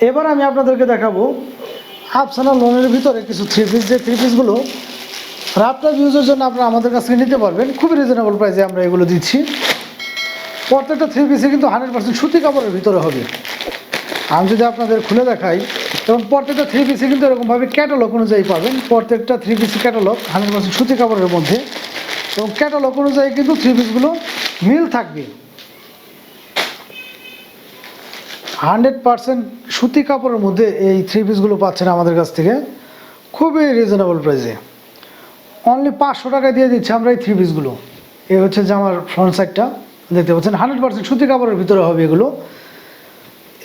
এবার আমি আপনাদেরকে দেখাবো আফসানা লোনের ভিতরে কিছু থ্রি পিস, যে থ্রি পিসগুলো রাফটাপ ইউজের জন্য আপনারা আমাদের কাছ থেকে নিতে পারবেন। খুবই রিজনেবল প্রাইসে আমরা এগুলো দিচ্ছি। প্রত্যেকটা থ্রি পিসে কিন্তু 100% সুতি কাপড়ের ভিতরে হবে। আমি যদি আপনাদের খুলে দেখাই, এবং প্রত্যেকটা থ্রি পিসে কিন্তু এরকমভাবে ক্যাটালগ অনুযায়ী পাবেন। প্রত্যেকটা থ্রি পিসি ক্যাটালগ 100% সুতি কাপড়ের মধ্যে, এবং ক্যাটালগ অনুযায়ী কিন্তু থ্রি পিসগুলো মিল থাকবে। 100% সুতি কাপড়ের মধ্যে এই থ্রি পিসগুলো পাচ্ছেন আমাদের কাছ থেকে খুবই রিজনেবল প্রাইসে। অনলি 500 টাকায় দিয়ে দিচ্ছি আমরা এই থ্রি পিসগুলো। এই হচ্ছে যে আমার ফ্রন্ট সাইডটা দেখতে পাচ্ছেন, 100% সুতি কাপড়ের ভিতরে হবে এগুলো।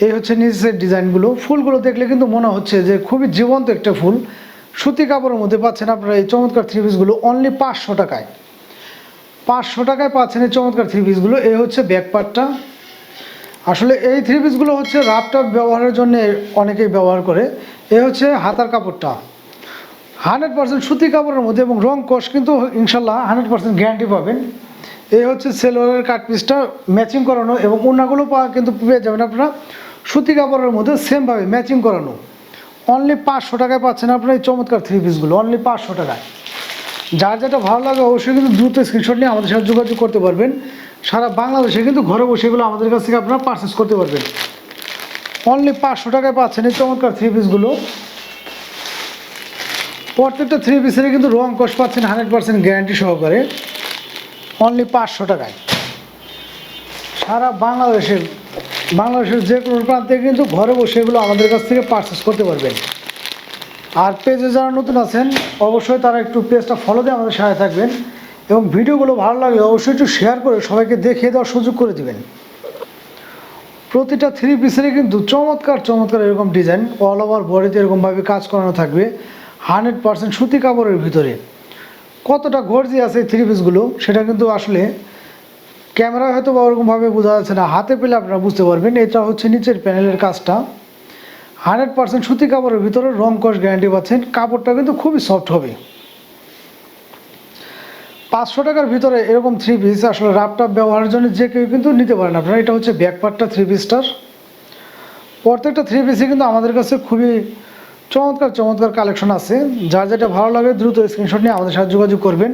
এই হচ্ছে নিচের ডিজাইনগুলো। ফুলগুলো দেখলে কিন্তু মনে হচ্ছে যে খুবই জীবন্ত একটা ফুল। সুতি কাপড়ের মধ্যে পাচ্ছেন আপনারা এই চমৎকার থ্রি পিসগুলো অনলি 500 টাকায়। 500 টাকায় পাচ্ছেন এই চমৎকার থ্রি পিসগুলো। এই হচ্ছে ব্যাক পার্টটা। আসলে এই থ্রি পিসগুলো হচ্ছে রাফটাপ ব্যবহারের জন্য অনেকেই ব্যবহার করে। এই হচ্ছে হাতার কাপড়টা, 100% সুতি কাপড়ের মধ্যে, এবং রং কষ কিন্তু ইনশাল্লাহ 100% গ্যারান্টি পাবেন। এই হচ্ছে সেলোয়ারের কাট পিসটা ম্যাচিং করানো, এবং ওড়নাগুলো কিন্তু পেয়ে যাবেন আপনারা সুতি কাপড়ের মধ্যে সেমভাবে ম্যাচিং করানো। অনলি 500 টাকায় পাচ্ছেন আপনারা এই চমৎকার থ্রি পিসগুলো, অনলি 500 টাকায়। যার যেটা ভালো লাগে অবশ্যই কিন্তু দ্রুত স্ক্রিনশট নিয়ে আমাদের সাথে যোগাযোগ করতে পারবেন। সারা বাংলাদেশে কিন্তু ঘরে বসে এগুলো আমাদের কাছ থেকে আপনারা পারচেস করতে পারবেন। অনলি 500 টাকায় পাচ্ছেন এই চমৎকার থ্রি পিসগুলো। প্রত্যেকটা থ্রি পিসের কিন্তু রং কষ পাচ্ছেন 100% গ্যারান্টি সহকারে, অনলি 500 টাকায়। সারা বাংলাদেশের যে কোনো প্রান্তে কিন্তু ঘরে বসে এগুলো আমাদের কাছ থেকে পারচেস করতে পারবেন। আর পেজে যারা নতুন আছেন অবশ্যই তারা একটু পেজটা ফলো দিয়ে আমাদের সাথে থাকবেন, এবং ভিডিওগুলো ভালো লাগলে অবশ্যই একটু শেয়ার করে সবাইকে দেখিয়ে দেওয়ার সুযোগ করে দিবেন। প্রতিটা থ্রি পিসেরই কিন্তু চমৎকার চমৎকার এরকম ডিজাইন, অল ওভার বডিতে এরকমভাবে কাজ করানো থাকবে 100% সুতি কাপড়ের ভিতরে। কতটা গর্জি আছে এই থ্রি পিসগুলো সেটা কিন্তু আসলে ক্যামেরায় হয়তো বা ওরকমভাবে বোঝা যাচ্ছে না, হাতে পেলে আপনারা বুঝতে পারবেন। এটা হচ্ছে নিচের প্যানেলের কাজটা, 100% সুতি কাপড়ের ভিতরে রং কষ গ্যারান্টি পাচ্ছেন। কাপড়টা কিন্তু খুবই সফট হবে। 500 টাকার ভিতরে এরকম থ্রি পিস আসলে রাফটাপ ব্যবহারের জন্য যে কেউ কিন্তু নিতে পারেন আপনারা। এটা হচ্ছে ব্যাক পার্টটা থ্রি পিসটার। প্রত্যেকটা থ্রি পিসে কিন্তু আমাদের কাছে খুবই চমৎকার চমৎকার কালেকশন আছে। যার যেটা ভালো লাগে দ্রুত স্ক্রিনশট নিয়ে আমাদের সাথে যোগাযোগ করবেন।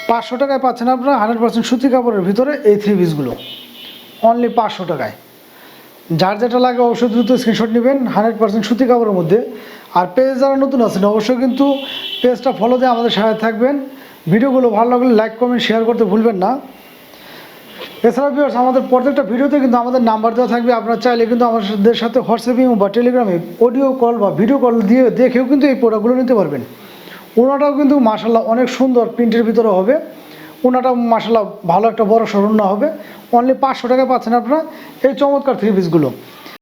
500 টাকায় পাচ্ছেন আপনারা 100% সুতি কাপড়ের ভিতরে এই থ্রি পিসগুলো, অনলি 500 টাকায়। যার যেটা লাগে অবশ্যই দ্রুত স্ক্রিনশট নেবেন, 100% সুতি কাপড়ের মধ্যে। আর পেজ যারা নতুন আছেন অবশ্যই কিন্তু পেজটা ফলো দিয়ে আমাদের সাথে থাকবেন। ভিডিওগুলো ভালো লাগলে লাইক কমেন্ট শেয়ার করতে ভুলবেন না। এছাড়া ভিউয়ার্স আমাদের প্রত্যেকটা ভিডিওতে কিন্তু আমাদের নাম্বার দেওয়া থাকবে। আপনারা চাইলে কিন্তু আমাদের সাথে হোয়াটসঅ্যাপে বা টেলিগ্রামে অডিও কল বা ভিডিও কল দিয়ে দেখেও কিন্তু এই প্রোডাক্টগুলো নিতে পারবেন। ওনাটাও কিন্তু মাশাল্লাহ অনেক সুন্দর প্রিন্টের ভিতরে হবে। ওনাটাও মাশাল্লাহ ভালো একটা বড় সরুন না হবে। অনলি 500 টাকায় পাচ্ছেন আপনারা এই চমৎকার থ্রি পিসগুলো।